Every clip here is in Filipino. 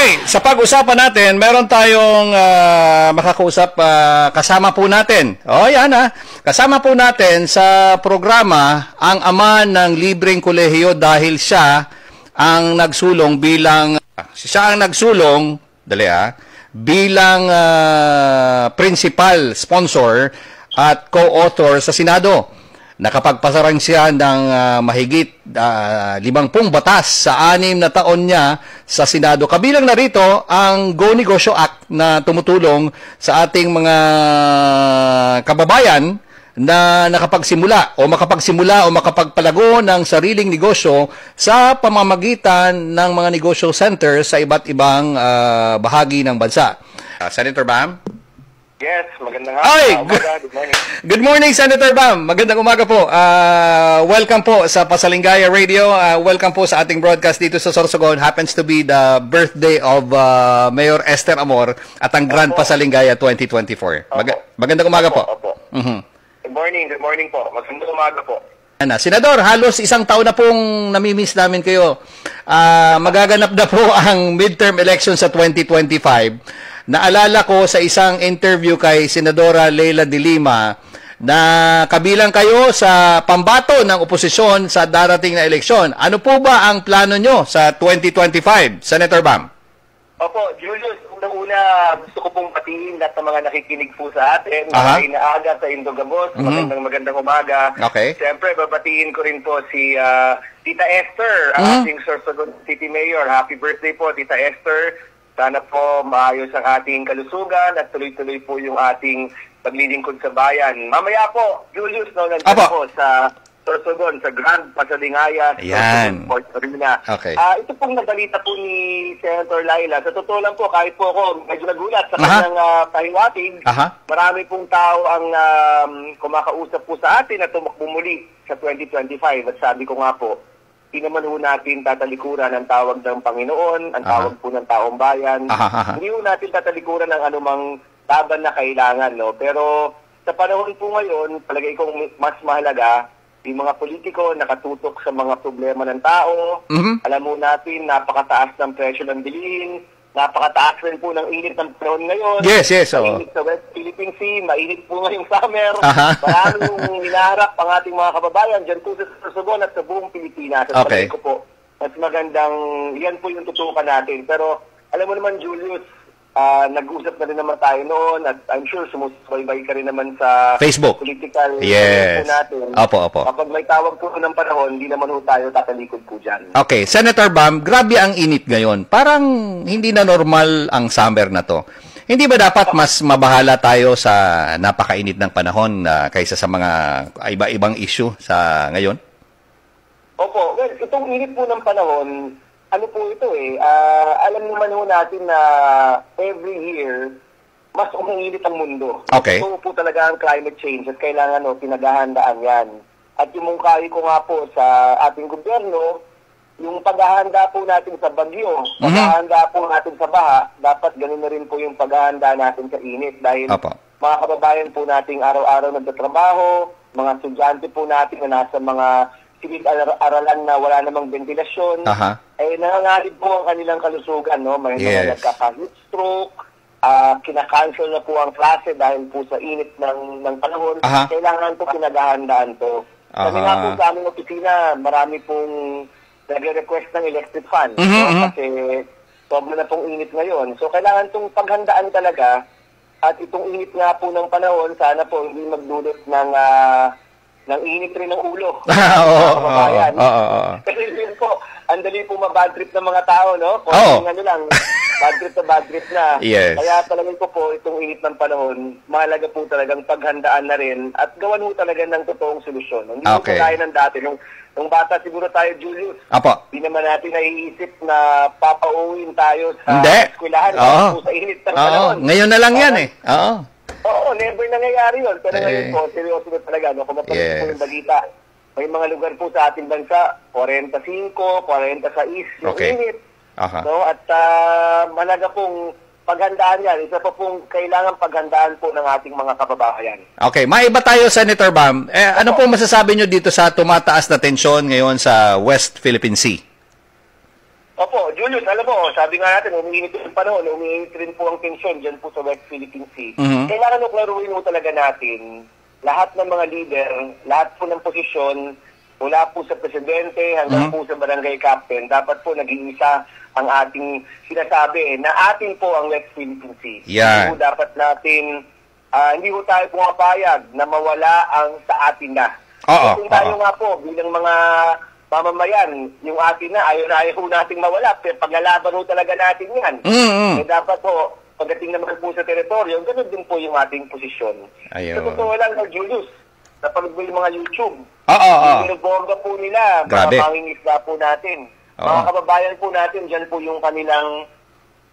Okay, sa pag-usapan natin, meron tayong makakausap kasama po natin. Kasama po natin sa programa ang ama ng libreng kolehiyo dahil siya ang nagsulong bilang principal sponsor at co-author sa Senado. Nakapagpasarang siya ng mahigit 50 batas sa 6 na taon niya sa Senado. Kabilang na rito ang Go Negosyo Act na tumutulong sa ating mga kababayan na makapagsimula o makapagpalago ng sariling negosyo sa pamamagitan ng mga negosyo center sa iba't ibang bahagi ng bansa. Senator Bam? Yes, magandang umaga. Good morning. Good morning, Senator Bam. Magandang umaga po. Welcome po sa Pasalingaya Radio. Welcome po sa ating broadcast dito sa Sorsogon. Happens to be the birthday of Mayor Esther Amor at ang Grand Pasalingaya 2024. Magandang umaga po. Good morning po. Magandang umaga po. Senador, halos isang taon na pong namimiss namin kayo. Magaganap na po ang midterm election sa 2025. Naalala ko sa isang interview kay Senadora Leila de Lima na kabilang kayo sa pambato ng oposisyon sa darating na eleksyon. Ano po ba ang plano nyo sa 2025, Senator Bam? Opo, Julius, unang-una gusto ko pong patiin lahat ng mga nakikinig po sa atin. Mga inaaga sa Indogabos, magandang umaga. Okay. Siyempre, babatiin ko rin po si Tita Esther, ang ating Sorsogon City Mayor. Happy birthday po, Tita Esther. Sana po maayos ang ating kalusugan at tuloy-tuloy po yung ating paglilingkod sa bayan. Mamaya po, Julius, nandito po sa Sorsogon, sa Grand Pasalingaya, Sorsogon Sports Arena. Okay. Ito pong nabalita po ni Senator Laila. Sa totoo lang po, kahit po ako medyo nagulat sa kanyang pahiwatig, marami pong tao ang kumakausap po sa atin na tumakbo muli sa 2025. At sabi ko nga po, hindi naman ho natin tatalikuran ang tawag ng Panginoon, ang tawag po ng taong bayan. Hindi ho natin tatalikuran ng anumang laban na kailangan, no? Pero sa panahon po ngayon, palagay kong mas mahalaga, yung mga politiko nakatutok sa mga problema ng tao. Alam mo natin, napakataas ng presyo ng bilihin, napakataas rin po ng init ng panahon ngayon. Yes. Mainit sa West Philippine Sea, mainit po ngayong summer. Maraming hinaharap ang ating mga kababayan dyan po sa Sorsogon at sa buong Pilipinas. At palagay ko po, mas magandang, yan po yung tutukan natin. Pero alam mo naman, Julius, nag-usap na rin naman tayo noon at I'm sure sumusubaybay ka rin naman sa Facebook. Political natin. Opo. Kapag may tawag po ng panahon, hindi naman ho tayo tatalikod po dyan. Okay, Senator Bam, grabe ang init ngayon. Parang hindi na normal ang summer na to. Hindi ba dapat mas mabahala tayo sa napakainit ng panahon kaysa sa mga iba-ibang issue sa ngayon? Opo, well, itong init po ng panahon, ano po ito alam naman ho natin na every year, mas uminginit ang mundo. Okay. Ito po talaga ang climate change at kailangan pinaghahandaan yan. At yung mungkahi ko nga po sa ating gobyerno, yung paghahanda po natin sa bagyo, paghahanda po natin sa baha, dapat ganun na rin po yung paghahanda natin sa init. Dahil mga kababayan po nating araw-araw nagtatrabaho, mga estudyante po natin na nasa mga silid-aralan na wala namang ventilasyon, nangangalib po ang kanilang kalusugan, no? May mga nagkaka-heat stroke, kinakancel na po ang klase dahil po sa init ng panahon. Kailangan po pinaghahandaan to. Kasi nga po sa aming opisina, marami pong nagre-request ng electric fan. Kasi sobra na pong init ngayon. So kailangan itong paghandaan talaga at itong init nga po ng panahon, sana po hindi magdulot ng init rin ng ulo. Kasi yun po, ang dali po mabad trip ng mga tao, no? Kung lang, bad trip na. Yes. Kaya talagang po itong init ng panahon, mahalaga po talagang paghandaan na rin at gawan mo talaga ng totoong solusyon. Hindi po tayo ng dati. Nung bata siguro tayo, Julius, hindi naman natin naiisip na papauwin tayo sa eskwelahan po sa init ng panahon. Ngayon na lang yan Oo, never nangyayari yun. Pero ngayon po, seryoso na talaga. No? Kung mapagod po yung balita, may mga lugar po sa ating bansa, 45, 46 yung init. No? At malaga pong paghandaan yan. Isa pa pong kailangan paghandaan po ng ating mga kababayan. Okay, maiba tayo, Senator Bam. Ano po masasabi nyo dito sa tumataas na tensyon ngayon sa West Philippine Sea? Opo, Julius, alam mo, sabi nga natin, umiinit yung panahon, umiinit rin po ang tensyon dyan po sa West Philippine Sea. Kailangan klaruhin mo talaga natin, lahat ng mga leader, lahat po ng posisyon, mula po sa presidente hanggang po sa barangay captain, dapat po nag-iisa ang ating sinasabi na atin po ang West Philippine Sea. Yeah. Hindi po dapat natin, hindi po tayo pumapayag na mawala ang sa atin na. Kung tayo nga po, bilang mga mamamayan, yung atin na, ayaw nating mawala. Pero paglalaban ho talaga natin yan. Eh, dapat po, pagdating naman po sa teritoryo, ganun din po yung ating posisyon. Sa totoo lang, Julius, napanood mo yung mga YouTube. Yung binubongga po nila, mga mangingisda po natin. Mga kababayan po natin, dyan po yung kanilang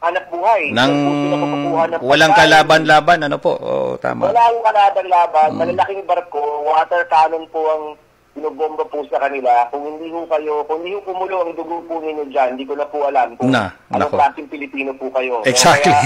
hanap buhay. Walang kalaban-laban, ano po? Tama. Walang kalaban-laban, malalaking barko, water cannon po ang binubomba po sa kanila. Kung hindi ho kumulo ang dugo po ninyo dyan, hindi ko na po alam kung anong klaseng Pilipino po kayo. Exactly.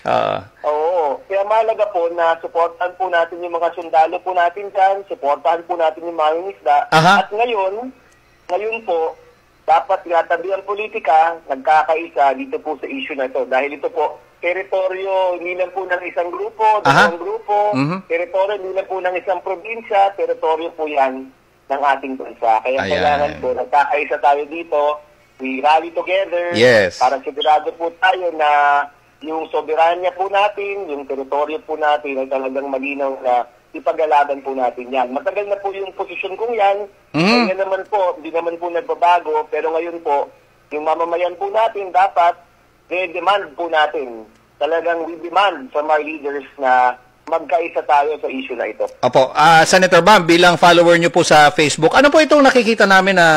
Kaya mahalaga po na supportan po natin yung mga sundalo po natin dyan, supportahan po natin yung mga isda. At ngayon po, dapat tabi ang politika, nagkakaisa dito po sa issue na ito. Dahil ito po, teritoryo hindi lang po ng isang grupo, dalawang grupo, teritoryo hindi lang po ng isang probinsya, teritoryo po yan ng ating bansa. Kaya kailangan po, nagkakaisa tayo dito, we rally together, para sigurado po tayo na yung soberanya po natin, yung teritoryo po natin ay talagang malinaw na ipagalaban po natin yan. Matagal na po yung posisyon kong yan, kaya naman po, hindi naman po nagbabago, pero ngayon po, yung mamamayan po natin, dapat, demand po natin. Talagang we demand from our leaders na magkaisa tayo sa issue na ito. Opo. Senator Bam, bilang follower nyo po sa Facebook, ano po itong nakikita namin na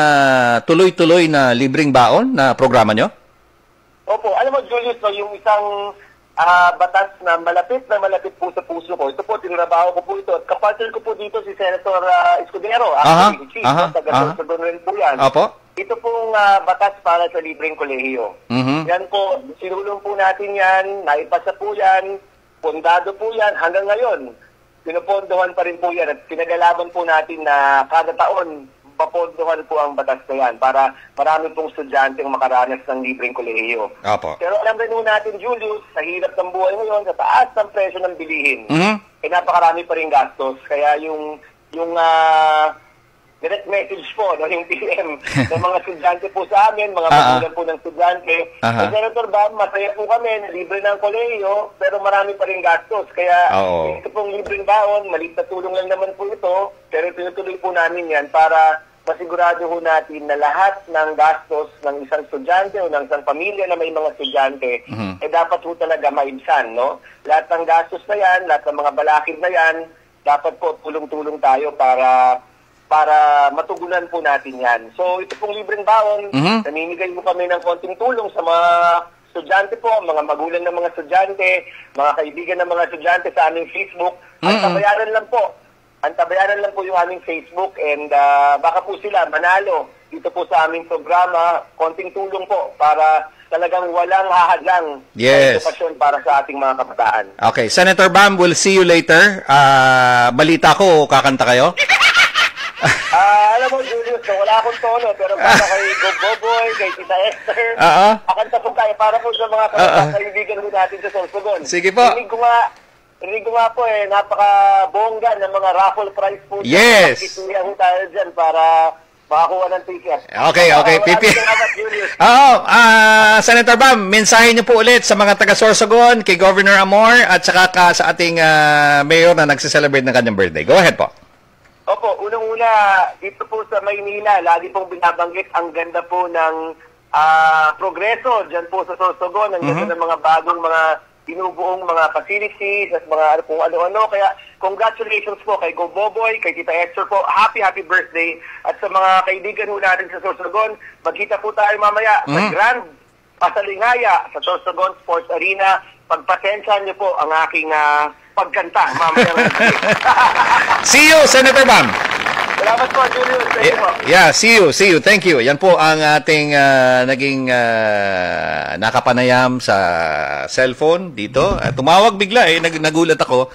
tuloy-tuloy na libreng baon na programa nyo? Opo. Alam mo, Julius, yung isang batas na malapit po sa puso ko. Ito po, tinrabaho ko po ito. At kapartner ko po dito si Senator Escudero. Actually, Chief. Taga-Sorsogon rin po yan. Opo. Ito pong batas para sa libreng kolehiyo. Yan po, sinulong po natin yan, naipasa po yan, pondado po yan hanggang ngayon. Pinupondohan pa rin po yan at pinagalaban po natin na kada taon papondohan po ang batas na yan para marami pong estudyante ang makaranas ng libreng kolehiyo. Pero alam rin po natin, Julius, sa hirap ng buhay ngayon, sa taas ng presyo ng bilihin, napakarami pa rin gastos. Kaya yung direct message po, yung PM ng mga estudyante po sa amin, mga magulang po ng estudyante. Senator Bam, masaya po kami, libre ng kolehiyo, pero marami pa rin gastos. Kaya ito pong libreng baon, maliit na tulong lang naman po ito, pero tinutuloy po namin yan para masigurado ho natin na lahat ng gastos ng isang estudyante o ng isang pamilya na may mga estudyante, dapat ho talaga maibsan, no? Lahat ng gastos na yan, lahat ng mga balakid na yan, dapat po tulong-tulong tayo para matugunan po natin yan. So, ito pong libreng baon, namimigay mo kami ng konting tulong sa mga estudyante po, mga magulang ng mga estudyante, mga kaibigan ng mga estudyante sa aming Facebook. Ang tabayaran lang po yung aming Facebook and baka po sila manalo dito po sa aming programa, konting tulong po para talagang walang hahadlang sa edukasyon para sa ating mga kabataan. Okay, Senator Bam, we'll see you later. Balita ko, kakanta kayo? Alam mo, Julius, wala akong tono, pero para kay Boboy, kay Tita Esther, akanta po tayo para po sa mga kaibigan po natin sa Sorsogon. Sige po. Rinig ko nga po napaka-bongga ng mga raffle prize po. Yes! Makikituyan tayo dyan para makakuha ng ticket. Okay. Senator Bam, mensahe niyo po ulit sa mga taga-Sorsogon, kay Governor Amor, at saka sa ating mayor na nagsiselebrate ng kanyang birthday. Go ahead po. Opo, unang-una, dito po sa Maynila, lagi pong binabanggit ang ganda po ng progreso dyan po sa Sorsogon, ang ganda ng mga bagong mga binubuong mga facilities at mga kung ano-ano. Kaya congratulations po kay Go Boboy, kay Tita Esther po. Happy birthday. At sa mga kaibigan ho natin sa Sorsogon, magkita po tayo mamaya sa Grand Pasalingaya sa Sorsogon Sports Arena. Pagpasensyahan niyo po ang aking pagkanta mamaya. See you, Senator Bam. Salamat Salamat po, Julius. Thank you po. Yeah, see you. Thank you. Yan po ang ating naging nakapanayam sa cellphone dito. Tumawag bigla nagulat ako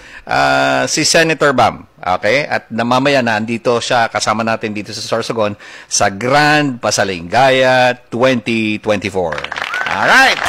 si Senator Bam. Okay? At mamaya na andito siya kasama natin dito sa Sorsogon sa Grand Pasalingaya 2024. All right.